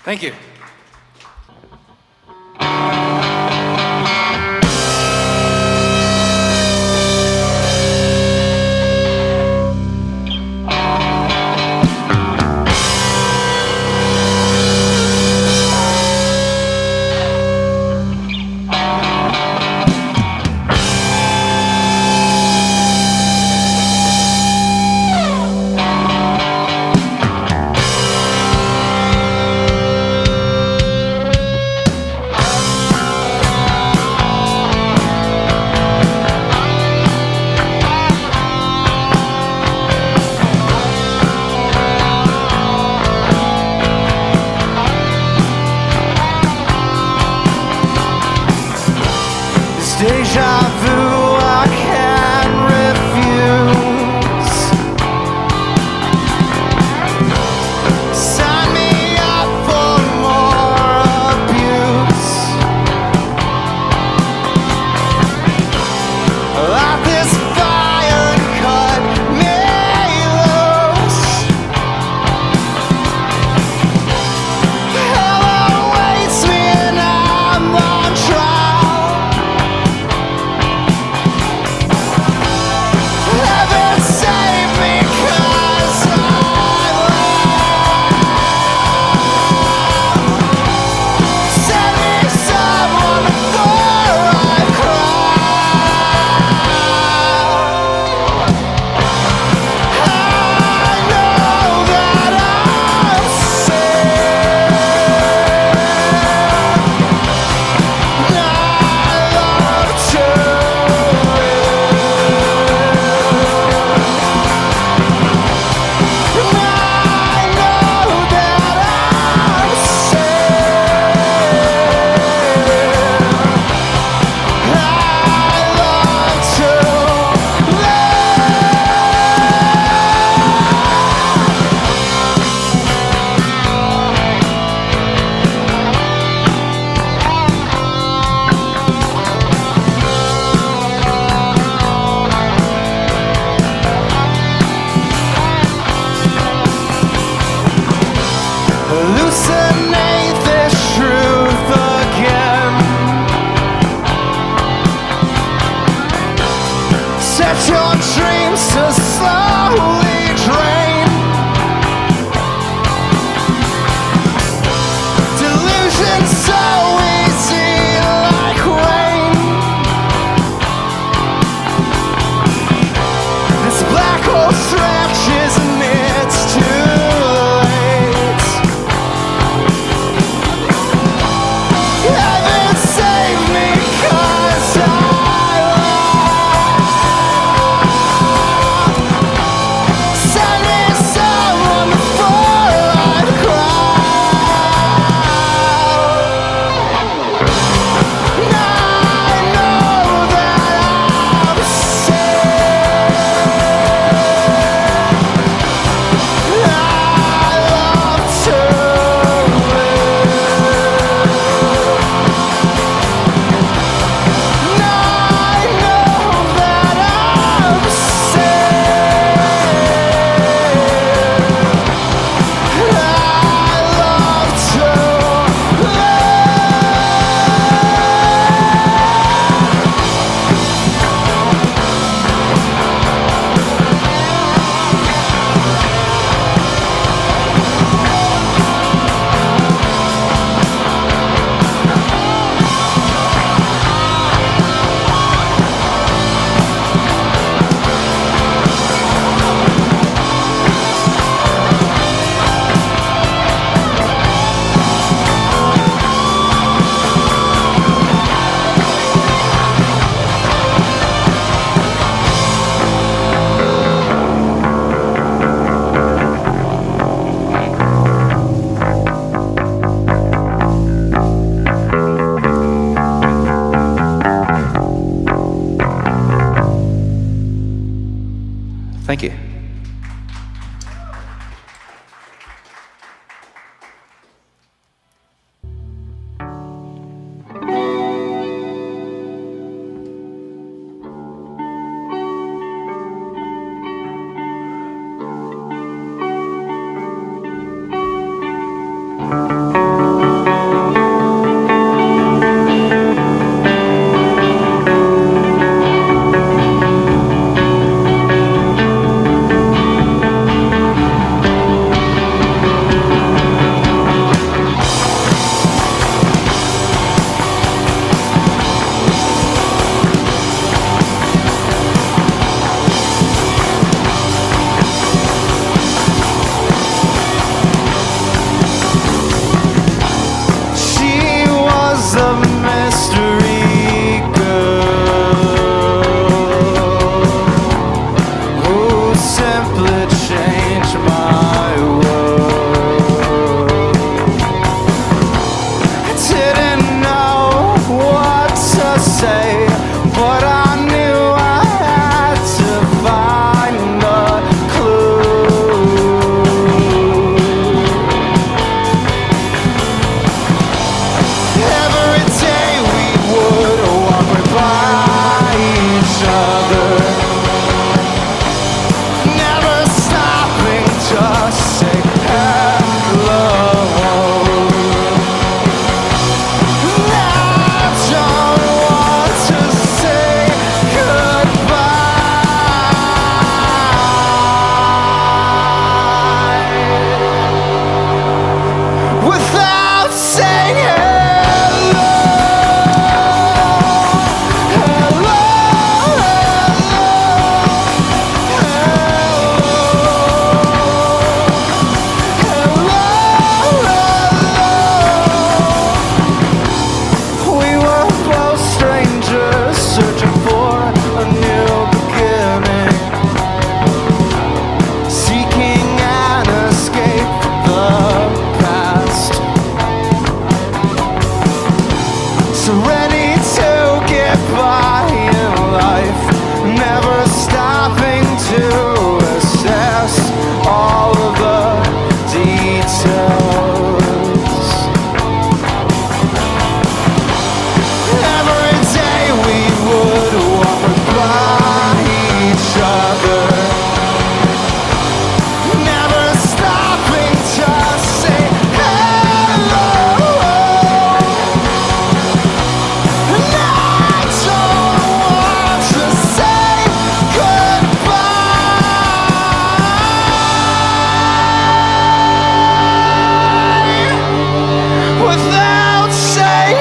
Thank you. Deja vu I can't refuse. Sign me up for more abuse. Light this fire and cut me loose. Hell awaits me and I'm on trial. Heaven save me 'cause I love. Send me someone before I cry. I know that I'm sick. I love to live. I know that I'm sick. I love to live. Hallucinate this truth again. Set your dreams to slowly drain. Delusion so easy like rain. This black hole stretches and it's too late. Heaven save me 'cause I love. Send me someone before I cry. I know that I'm sick. I love to live. I know that I'm sick. I love to Thank you. ready to get by in life, never stopping to assess all of the details. Every day we would walk by each other, never stopping to say hello. And I don't want to say goodbye without saying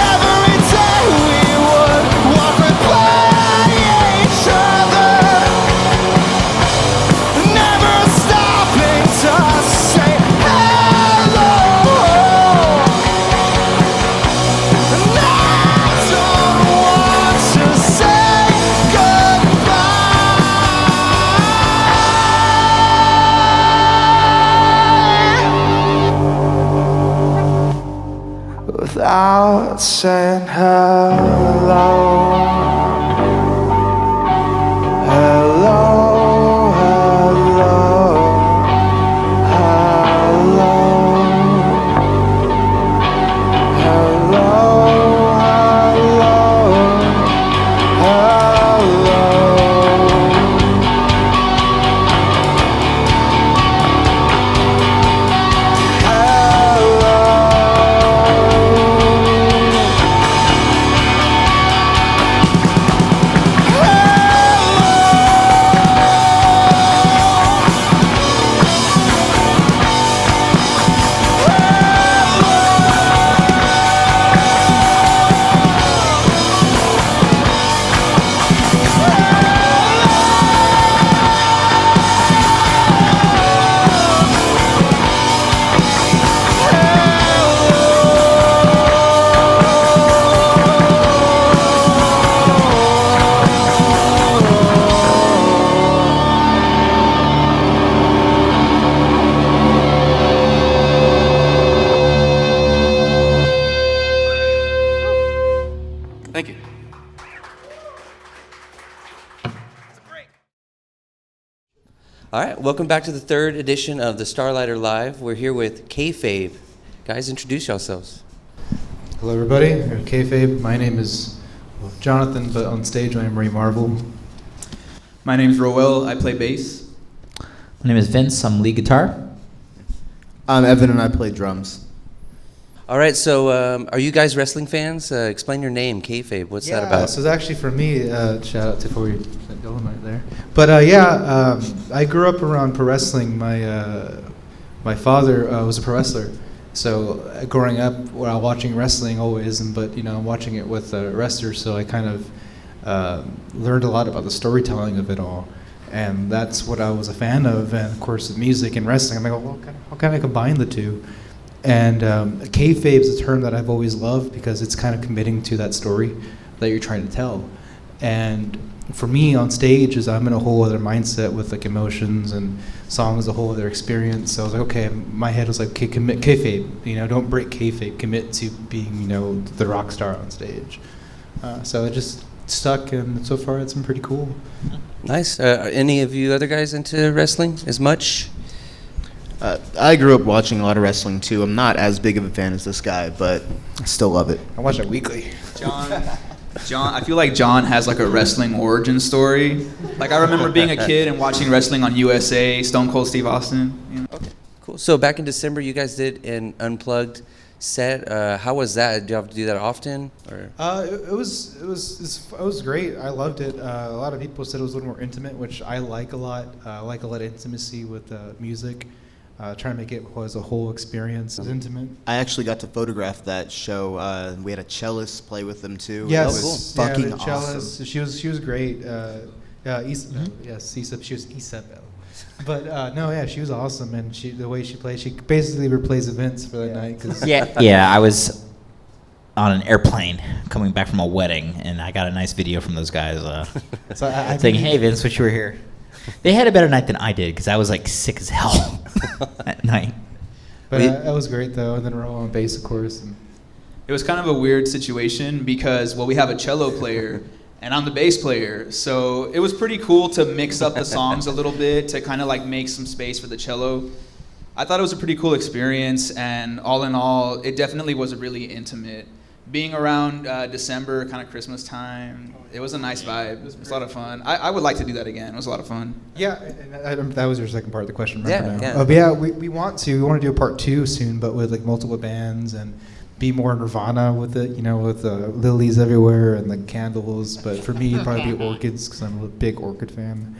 every day we would walk by each other, never stopping to say hello. And I don't want to say goodbye without saying hello. Hello, hello, hello, hello, hello, Thank you. All right, welcome back to the third edition of the Starlighter Live. We're here with Kayfabe. Guys, introduce yourselves. Hello, everybody. We're Kayfabe. My name is Jonathan, but on stage I am Ray Marvel. My name is Roel. I play bass. My name is Vince. I'm lead guitar. I'm Evan and I play drums. All right, so are you guys wrestling fans? Explain your name, Kayfabe. What's that about? So it's actually for me, shout out to before you that going right there. But I grew up around pro wrestling. My father was a pro wrestler. So growing up, while watching wrestling always, but watching it with wrestlers, so I kind of learned a lot about the storytelling of it all. And that's what I was a fan of. And of course, the music and wrestling, I'm like, well, how can I combine the two? And kayfabe is a term that I've always loved because it's kind of committing to that story that you're trying to tell. And for me on stage is I'm in a whole other mindset with like emotions and songs, a whole other experience. So I was like, okay, my head was like, okay, commit kayfabe, don't break kayfabe, commit to being, the rock star on stage. So it just stuck, and so far it's been pretty cool. Nice. Any of you other guys into wrestling as much? I grew up watching a lot of wrestling too. I'm not as big of a fan as this guy, but I still love it. I watch it weekly. John, I feel like John has like a wrestling origin story. Like I remember being a kid and watching wrestling on USA, Stone Cold Steve Austin. Okay, cool. So back in December, you guys did an unplugged set. How was that? Did you have to do that often? Or It was great. I loved it. A lot of people said it was a little more intimate, which I like a lot. I like a lot of intimacy with music. Trying to make it was a whole experience. It was intimate. I actually got to photograph that show. We had a cellist play with them too. Yes, It was fucking the cellist. awesome. She was great. Yes, she was Isabel. But no, yeah, she was awesome, and the way she plays, she basically replays Vince for that night. Cause Yeah, I was on an airplane coming back from a wedding, and I got a nice video from those guys So I saying, think- "Hey, Vince, wish you were here." They had a better night than I did because I was like sick as hell at night. But that was great though, and then we're all on bass, of course. And It was kind of a weird situation because, well, we have a cello player and I'm the bass player. So it was pretty cool to mix up the songs a little bit to kind of like make some space for the cello. I thought it was a pretty cool experience, and all in all, it definitely was a really intimate. Being around December, kind of Christmas time, it was a nice vibe. It was a lot of fun. I would like to do that again. It was a lot of fun. yeah, and that was your second part of the question. Remember Yeah, now. yeah. But yeah, we want to do a part 2 soon, but with like multiple bands and be more Nirvana with it, with lilies everywhere and the candles. But for me, it'd probably be orchids because I'm a big orchid fan.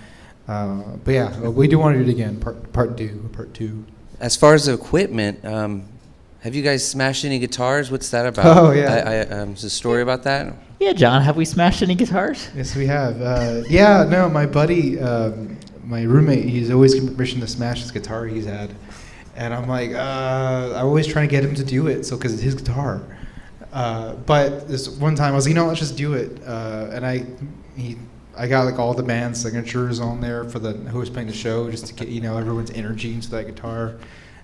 But yeah, we do want to do it again, part 2. as far as the equipment, have you guys smashed any guitars? What's that about? Oh, yeah. There's a story about that. Yeah, John, have we smashed any guitars? Yes, we have. No, my buddy, my roommate, he's always given permission to smash his guitar he's had. And I'm like, I'm always trying to get him to do it, because it's his guitar. But this one time I was like, let's just do it. And I got like all the band signatures on there for who was playing the show, just to get everyone's energy into that guitar.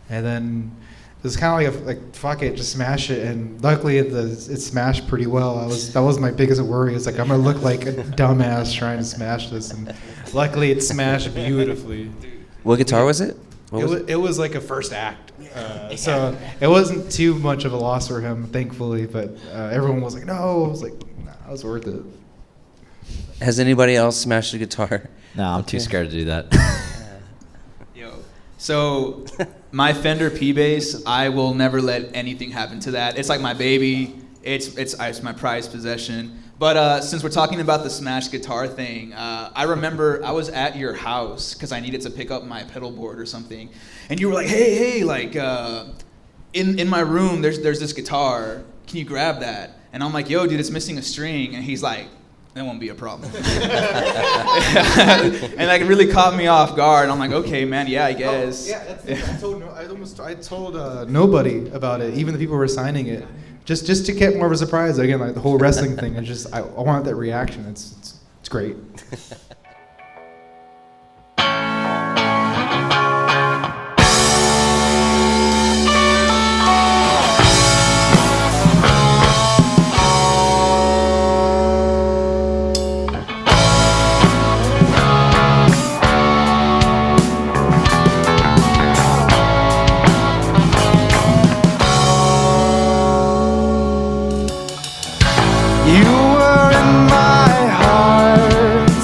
And then it was kind of like fuck it, just smash it. And luckily it smashed pretty well. That was my biggest worry. It's like I'm gonna look like a dumbass trying to smash this, and luckily it smashed beautifully. What guitar was it? It was like a first act, so it wasn't too much of a loss for him, thankfully. But everyone was like, "No," I was like, "Nah, it was worth it." Has anybody else smashed a guitar? No, I'm too scared to do that. So my Fender P bass, I will never let anything happen to that. It's like my baby. It's my prized possession. But since we're talking about the smashed guitar thing, I remember I was at your house because I needed to pick up my pedal board or something, and you were like, "Hey, like in my room, there's this guitar. Can you grab that?" And I'm like, "Yo, dude, it's missing a string." And he's like, "That won't be a problem." And like it really caught me off guard. I'm like, "Okay, man, yeah, I guess." That's the thing. I told nobody about it, even the people who were signing it, just to get more of a surprise. Again, like the whole wrestling thing. I wanted that reaction. It's great. You were in my heart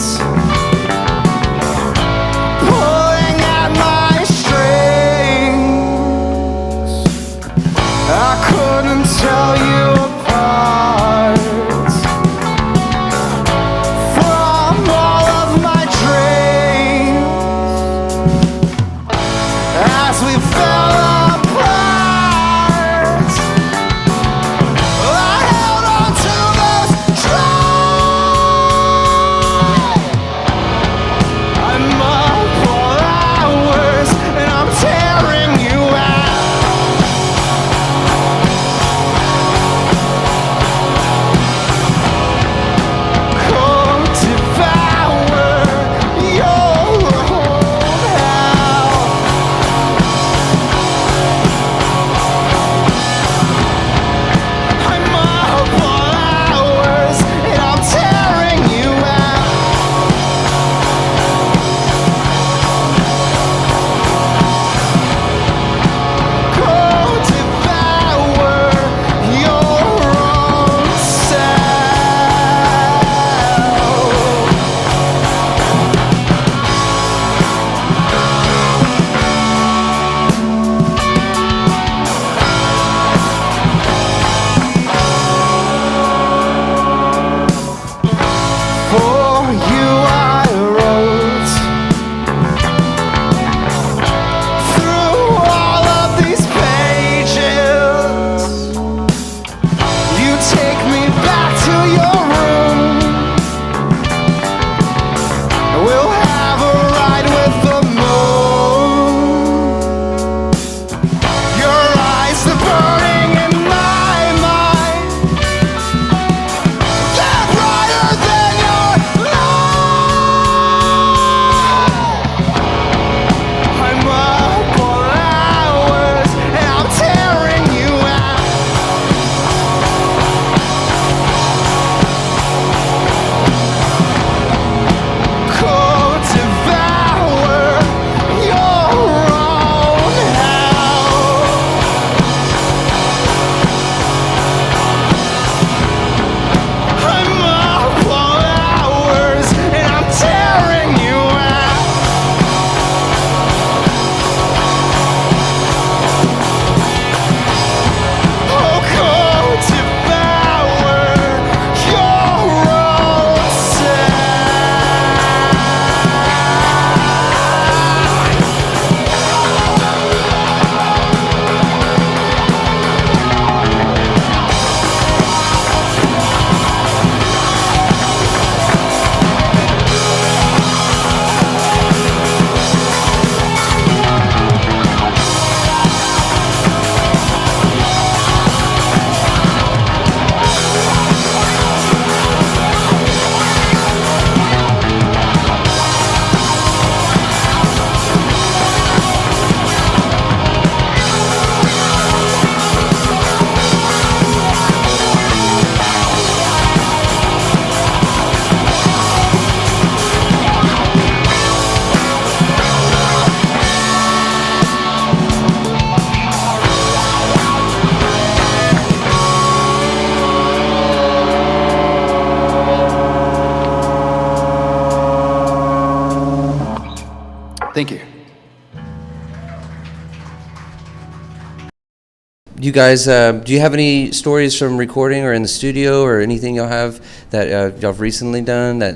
guys, do you have any stories from recording or in the studio or anything y'all have that y'all have recently done that,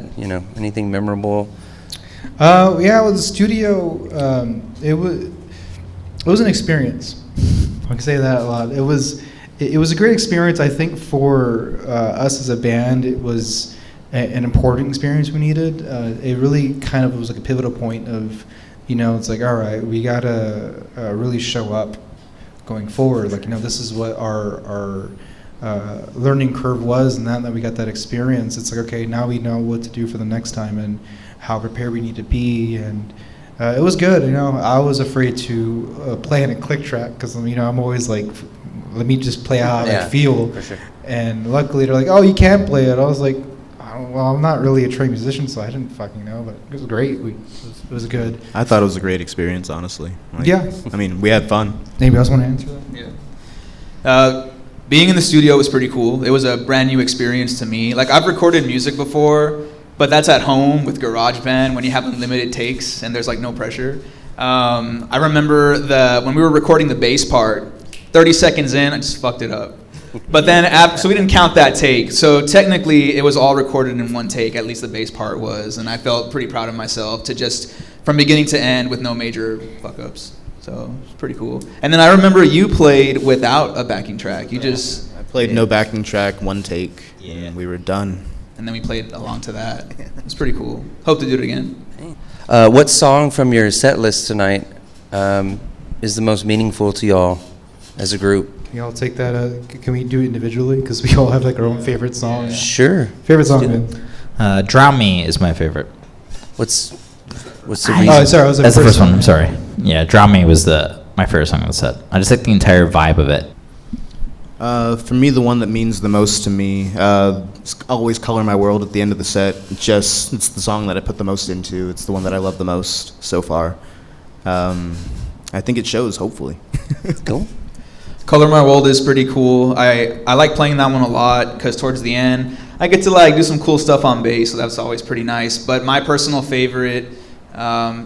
anything memorable? Yeah, well, the studio, it was an experience. I can say that a lot. It was a great experience. I think for us as a band, it was an important experience we needed. It really kind of was like a pivotal point of, it's like, all right, we gotta really show up going forward. Like, this is what our learning curve was, and that we got that experience. It's like, okay, now we know what to do for the next time and how prepared we need to be. And it was good. I was afraid to play in a click track because I'm always like, let me just play how I feel. For sure. And luckily they're like, oh, you can't play it. I was like, well, I'm not really a trained musician, so I didn't fucking know, but it was great. It was good. I thought it was a great experience, honestly. Yeah. I mean, we had fun. Anybody else want to answer that? Yeah. Being in the studio was pretty cool. It was a brand new experience to me. Like, I've recorded music before, but that's at home with GarageBand when you have unlimited takes and there's like no pressure. I remember when we were recording the bass part, 30 seconds in, I just fucked it up. But then, so we didn't count that take. So technically, it was all recorded in one take, at least the bass part was. And I felt pretty proud of myself to just, from beginning to end, with no major fuck-ups. So it's pretty cool. And then I remember you played without a backing track. I played no backing track, one take, and we were done. And then we played along to that. It's pretty cool. Hope to do it again. What song from your set list tonight is the most meaningful to y'all as a group? Y'all take that. Can we do it individually? Because we all have like our own favorite song. Sure. Favorite song, man? Drown Me is my favorite. What's the reason? Oh, sorry. That's the first one. I'm sorry. Yeah, Drown Me was my favorite song on the set. I just like the entire vibe of it. For me, the one that means the most to me, it's always Color My World at the end of the set. It's the song that I put the most into. It's the one that I love the most so far. I think it shows, hopefully. Cool. Color My World is pretty cool. I like playing that one a lot because towards the end, I get to like do some cool stuff on bass, so that's always pretty nice. But my personal favorite,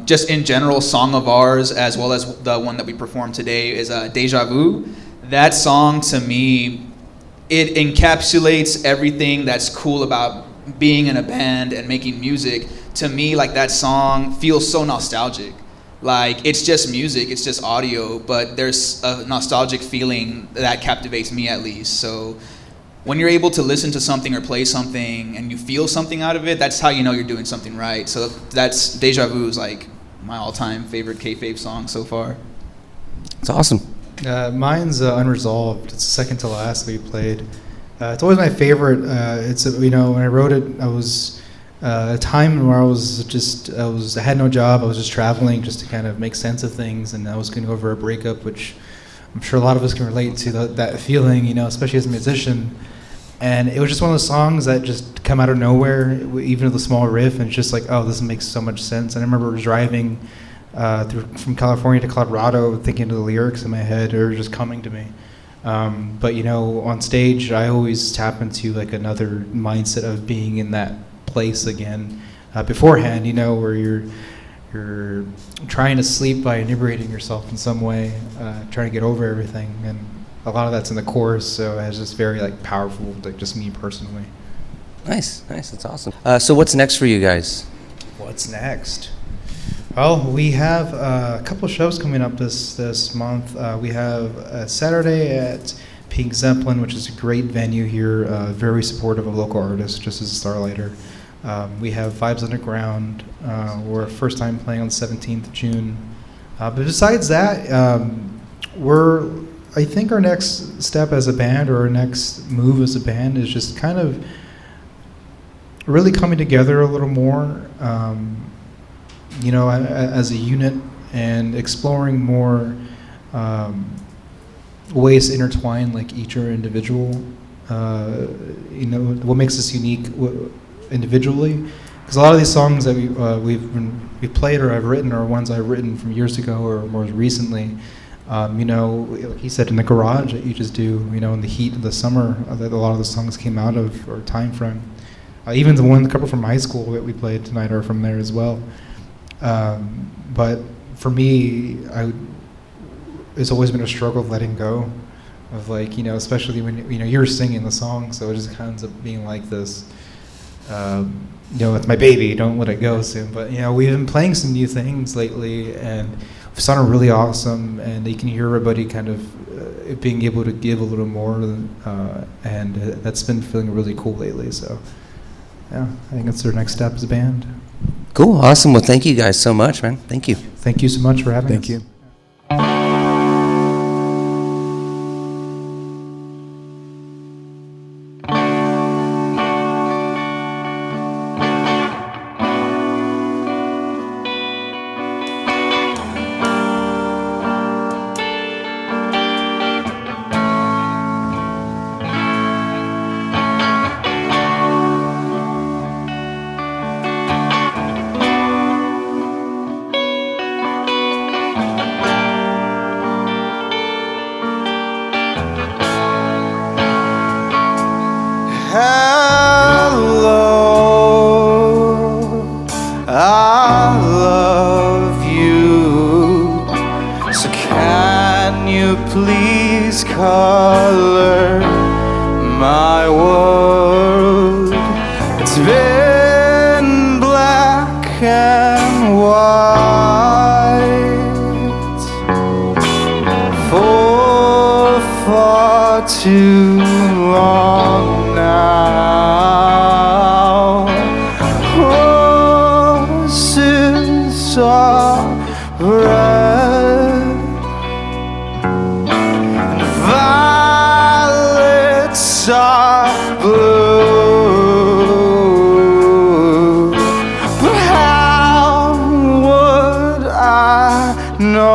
just in general, song of ours, as well as the one that we performed today, is Deja Vu. That song, to me, it encapsulates everything that's cool about being in a band and making music. To me, like, that song feels so nostalgic. Like, it's just music, it's just audio, but there's a nostalgic feeling that captivates me, at least. So when you're able to listen to something or play something and you feel something out of it, that's how you know you're doing something right. So that's Deja Vu is like my all-time favorite Kayfabe song so far. It's awesome. Mine's Unresolved. It's the second to last we played. It's always my favorite. When I wrote it, I was a time where I had no job. I was just traveling just to kind of make sense of things, and I was going over a breakup, which I'm sure a lot of us can relate to that feeling, especially as a musician. And it was just one of those songs that just come out of nowhere, even with a small riff, and it's just like, oh, this makes so much sense. And I remember driving from California to Colorado, thinking of the lyrics in my head, or just coming to me. But on stage, I always tap into like another mindset of being in that place again beforehand, where you're trying to sleep by inebriating yourself in some way, trying to get over everything, and a lot of that's in the chorus, so it's just very like powerful, like just me personally. Nice, that's awesome. So what's next for you guys? What's next? Well, we have a couple shows coming up this month. We have Saturday at Pink Zeppelin, which is a great venue here, very supportive of local artists, just as a Starlighter. We have Vibes Underground. We're first time playing on the 17th of June. But besides that, I think our next step as a band, or our next move as a band, is just kind of really coming together a little more, as a unit, and exploring more ways to intertwine like each are individual. What makes us unique individually, because a lot of these songs that we've played or I've written are ones I've written from years ago or more recently. He said in the garage that you just do, in the heat of the summer, that a lot of the songs came out of, or time frame. Even the couple from high school that we played tonight are from there as well. But for me, it's always been a struggle of letting go. of like, especially when you're singing the song, so it just kind of ends up being like this. It's my baby, don't let it go soon. But we've been playing some new things lately, and it sounded really awesome. And you can hear everybody kind of being able to give a little more, and that's been feeling really cool lately. So, yeah, I think that's our next step as a band. Cool, awesome. Well, thank you guys so much, man. Thank you. Thank you so much for having us. Thank you. Hello, I love you. So can you please color my world? It's been black and white for far too long now. Roses are red and violets are blue. But how would I know?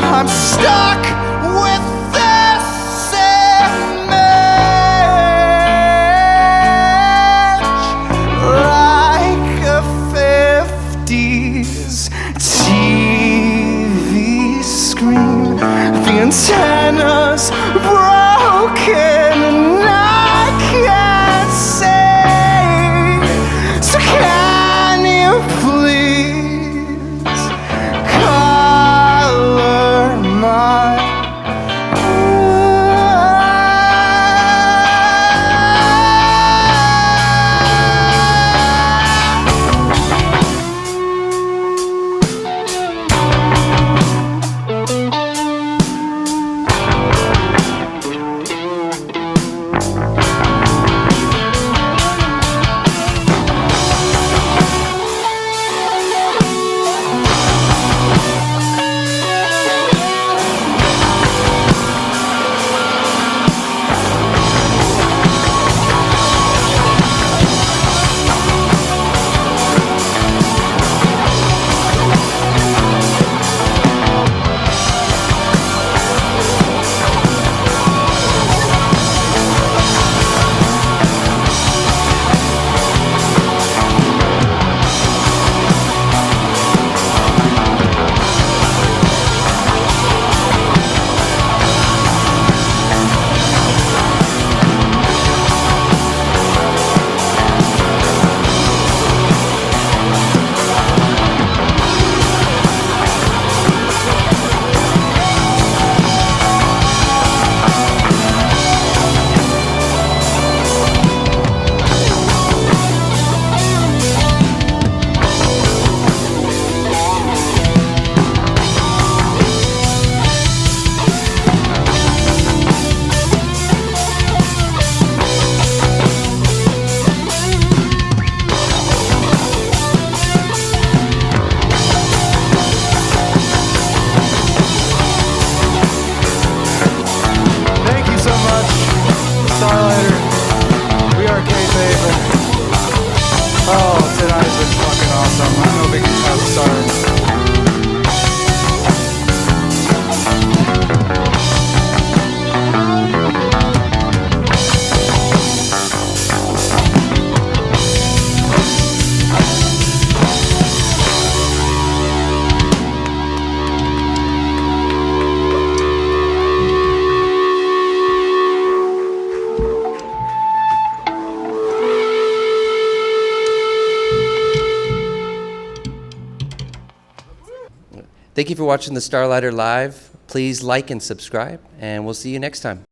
I'm stuck with this image, like a 50s TV screen. The antenna's broken and I can't see. So can you please color my Thank you so much, Starlighter. We are Kayfabe. Oh, tonight's been fucking awesome. I'm no big guitar star. Thank you for watching the Starlighter Live. Please like and subscribe, and we'll see you next time.